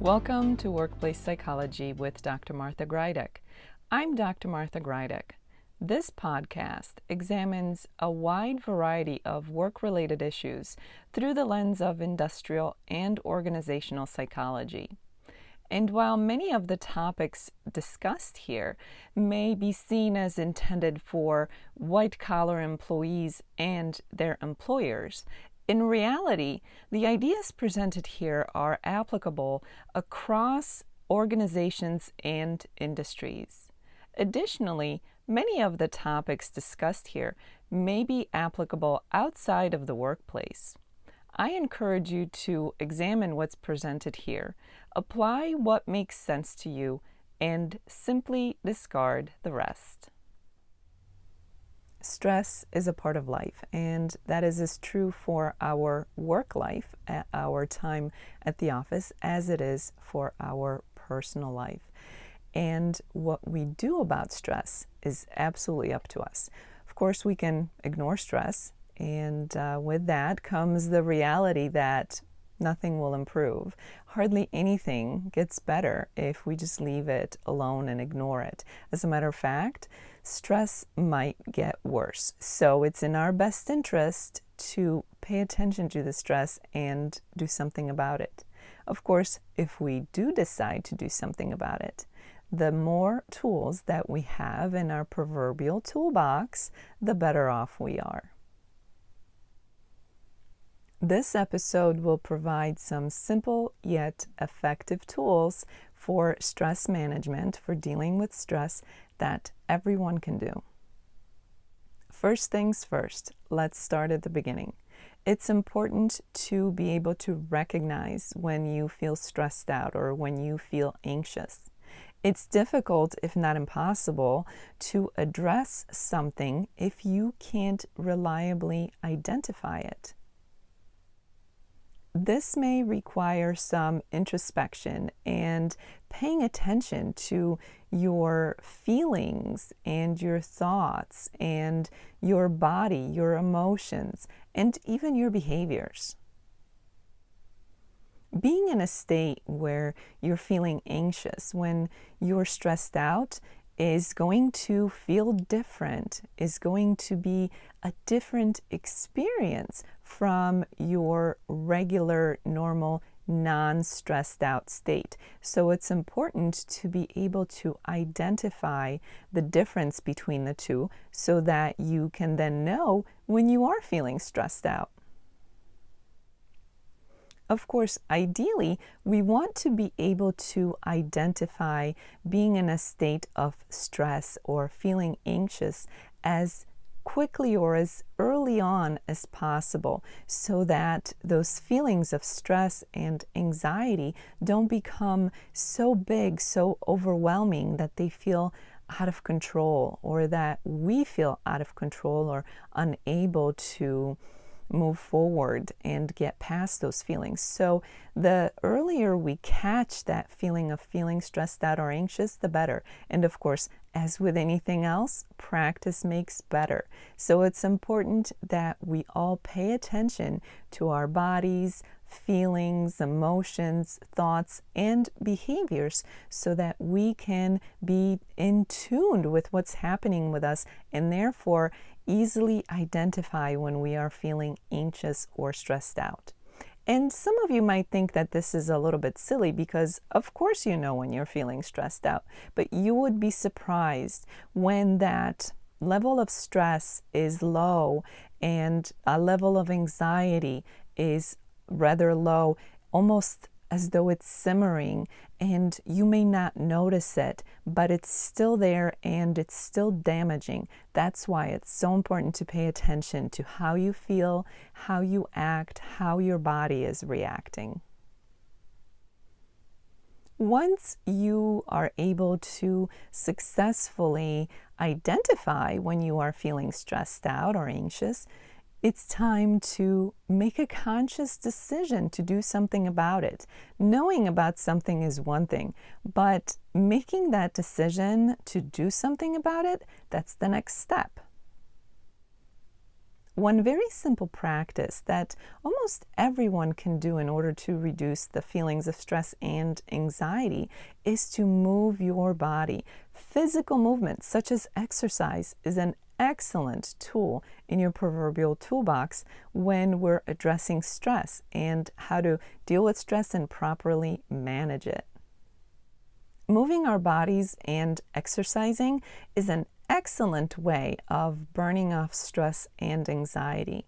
Welcome to Workplace Psychology with Dr. Martha Greidick. I'm Dr. Martha Greidick. This podcast examines a wide variety of work-related issues through the lens of industrial and organizational psychology. And while many of the topics discussed here may be seen as intended for white-collar employees and their employers, in reality, the ideas presented here are applicable across organizations and industries. Additionally, many of the topics discussed here may be applicable outside of the workplace. I encourage you to examine what's presented here, apply what makes sense to you, and simply discard the rest. Stress is a part of life, and that is as true for our work life, at our time at the office, as it is for our personal life. And what we do about stress is absolutely up to us. Of course, we can ignore stress, and with that comes the reality that nothing will improve. Hardly anything gets better if we just leave it alone and ignore it. As a matter of fact, stress might get worse. So it's in our best interest to pay attention to the stress and do something about it. Of course, if we do decide to do something about it, the more tools that we have in our proverbial toolbox, the better off we are. This episode will provide some simple yet effective tools for stress management, for dealing with stress, that everyone can do. First things first, let's start at the beginning. It's important to be able to recognize when you feel stressed out or when you feel anxious. It's difficult, if not impossible, to address something if you can't reliably identify it. This may require some introspection and paying attention to your feelings and your thoughts and your body, your emotions, and even your behaviors. Being in a state where you're feeling anxious, when you're stressed out, is going to feel different, is going to be a different experience from your regular, normal, non-stressed out state. So it's important to be able to identify the difference between the two so that you can then know when you are feeling stressed out. Of course, ideally, we want to be able to identify being in a state of stress or feeling anxious as quickly or as early on as possible so that those feelings of stress and anxiety don't become so big, so overwhelming that they feel out of control, or that we feel out of control or unable to move forward and get past those feelings. So the earlier we catch that feeling of feeling stressed out or anxious, the better. And of course, as with anything else, practice makes better. So it's important that we all pay attention to our bodies, feelings, emotions, thoughts, and behaviors so that we can be in tune with what's happening with us and therefore easily identify when we are feeling anxious or stressed out. And some of you might think that this is a little bit silly because of course you know when you're feeling stressed out, but you would be surprised when that level of stress is low and a level of anxiety is rather low, almost as though it's simmering, and you may not notice it, but it's still there and it's still damaging. That's why it's so important to pay attention to how you feel, how you act, how your body is reacting. Once you are able to successfully identify when you are feeling stressed out or anxious, it's time to make a conscious decision to do something about it. Knowing about something is one thing, but making that decision to do something about it, that's the next step. One very simple practice that almost everyone can do in order to reduce the feelings of stress and anxiety is to move your body. Physical movement, such as exercise, is an excellent tool in your proverbial toolbox when we're addressing stress and how to deal with stress and properly manage it. Moving our bodies and exercising is an excellent way of burning off stress and anxiety.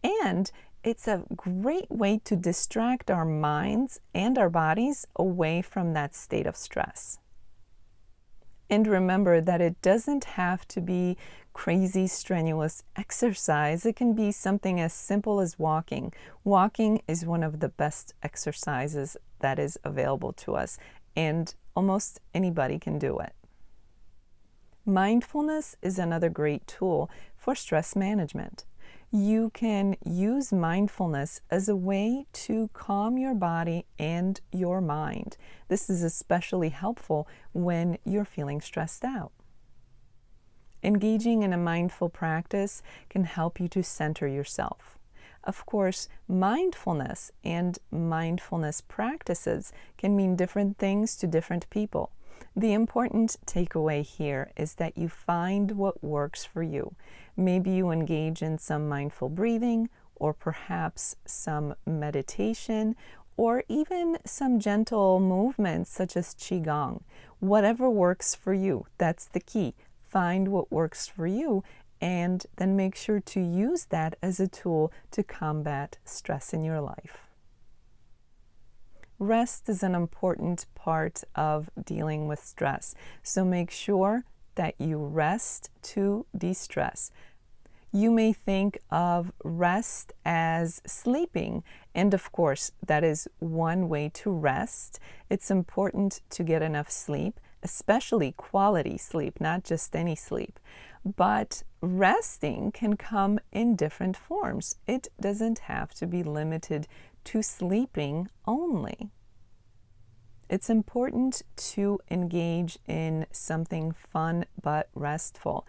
And it's a great way to distract our minds and our bodies away from that state of stress. And remember that it doesn't have to be crazy, strenuous exercise. It can be something as simple as walking. Walking is one of the best exercises that is available to us, and almost anybody can do it. Mindfulness is another great tool for stress management. You can use mindfulness as a way to calm your body and your mind. This is especially helpful when you're feeling stressed out. Engaging in a mindful practice can help you to center yourself. Of course, mindfulness and mindfulness practices can mean different things to different people. The important takeaway here is that you find what works for you. Maybe you engage in some mindful breathing, or perhaps some meditation, or even some gentle movements such as Qigong. Whatever works for you, that's the key. Find what works for you and then make sure to use that as a tool to combat stress in your life. Rest is an important part of dealing with stress, so make sure that you rest to de-stress. You may think of rest as sleeping, and of course, that is one way to rest. It's important to get enough sleep, especially quality sleep, not just any sleep. But resting can come in different forms. It doesn't have to be limited to sleeping only. It's important to engage in something fun but restful.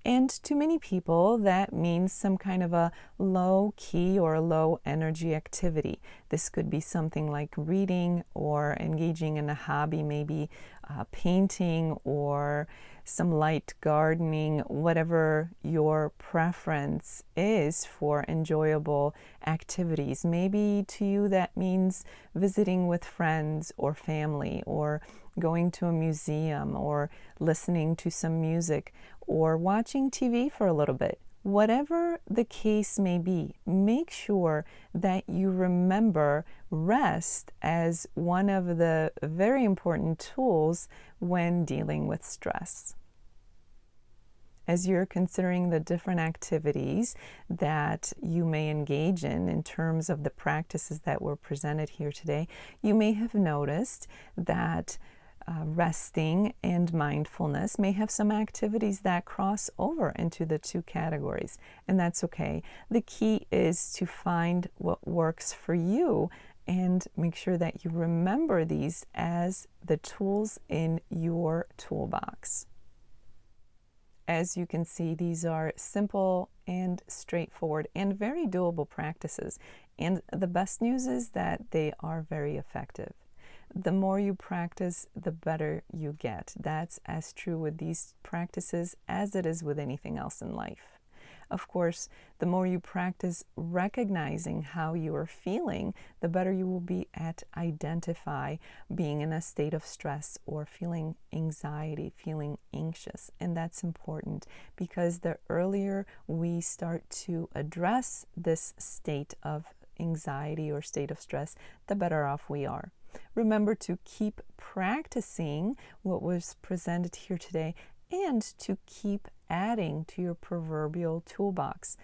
And to many people, that means some kind of a low key or low energy activity. This could be something like reading or engaging in a hobby, maybe painting or some light gardening, whatever your preference is for enjoyable activities. Maybe to you that means visiting with friends or family, or going to a museum, or listening to some music, or watching TV for a little bit. Whatever the case may be, make sure that you remember rest as one of the very important tools when dealing with stress. As you're considering the different activities that you may engage in terms of the practices that were presented here today, you may have noticed that resting and mindfulness may have some activities that cross over into the two categories, and that's okay. The key is to find what works for you and make sure that you remember these as the tools in your toolbox. As you can see, these are simple and straightforward and very doable practices, and the best news is that they are very effective. The more you practice, the better you get. That's as true with these practices as it is with anything else in life. Of course, the more you practice recognizing how you are feeling, the better you will be at identify being in a state of stress or feeling anxiety, feeling anxious. And that's important because the earlier we start to address this state of anxiety or state of stress, the better off we are. Remember to keep practicing what was presented here today and to keep adding to your proverbial toolbox.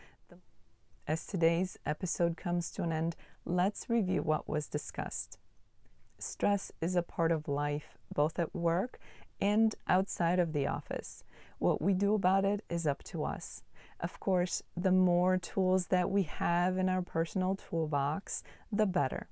As today's episode comes to an end, let's review what was discussed. Stress is a part of life, both at work and outside of the office. What we do about it is up to us. Of course, the more tools that we have in our personal toolbox, the better.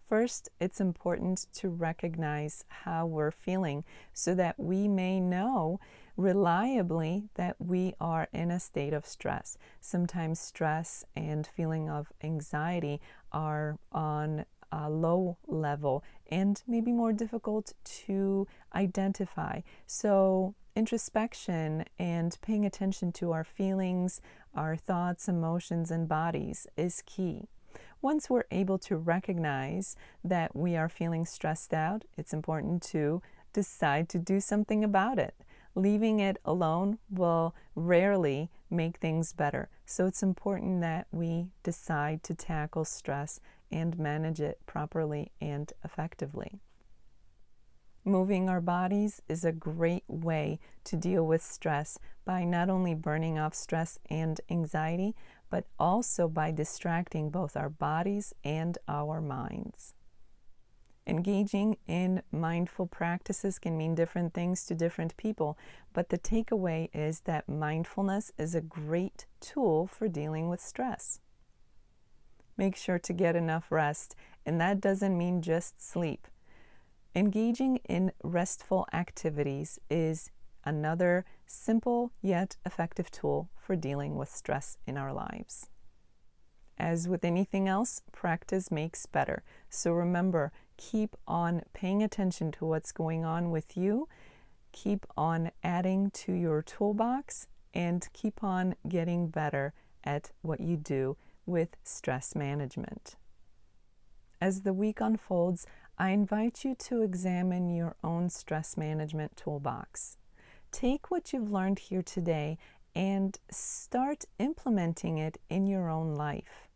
First, it's important to recognize how we're feeling so that we may know reliably that we are in a state of stress. Sometimes stress and feeling of anxiety are on a low level and maybe more difficult to identify. So introspection and paying attention to our feelings, our thoughts, emotions, and bodies is key. Once we're able to recognize that we are feeling stressed out, it's important to decide to do something about it. Leaving it alone will rarely make things better. So it's important that we decide to tackle stress and manage it properly and effectively. Moving our bodies is a great way to deal with stress by not only burning off stress and anxiety, but also by distracting both our bodies and our minds. Engaging in mindful practices can mean different things to different people, but the takeaway is that mindfulness is a great tool for dealing with stress. Make sure to get enough rest, and that doesn't mean just sleep. Engaging in restful activities is another simple yet effective tool for dealing with stress in our lives. As with anything else, practice makes better. So remember, keep on paying attention to what's going on with you, keep on adding to your toolbox, and keep on getting better at what you do with stress management. As the week unfolds, I invite you to examine your own stress management toolbox. Take what you've learned here today and start implementing it in your own life.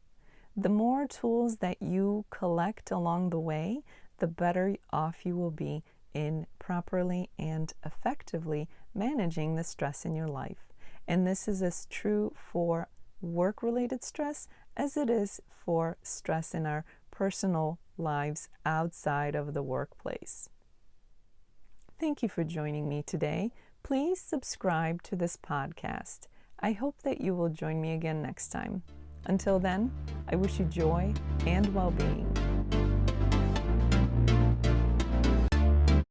The more tools that you collect along the way, the better off you will be in properly and effectively managing the stress in your life. And this is as true for work-related stress as it is for stress in our personal lives outside of the workplace. Thank you for joining me today. Please subscribe to this podcast. I hope that you will join me again next time. Until then, I wish you joy and well-being.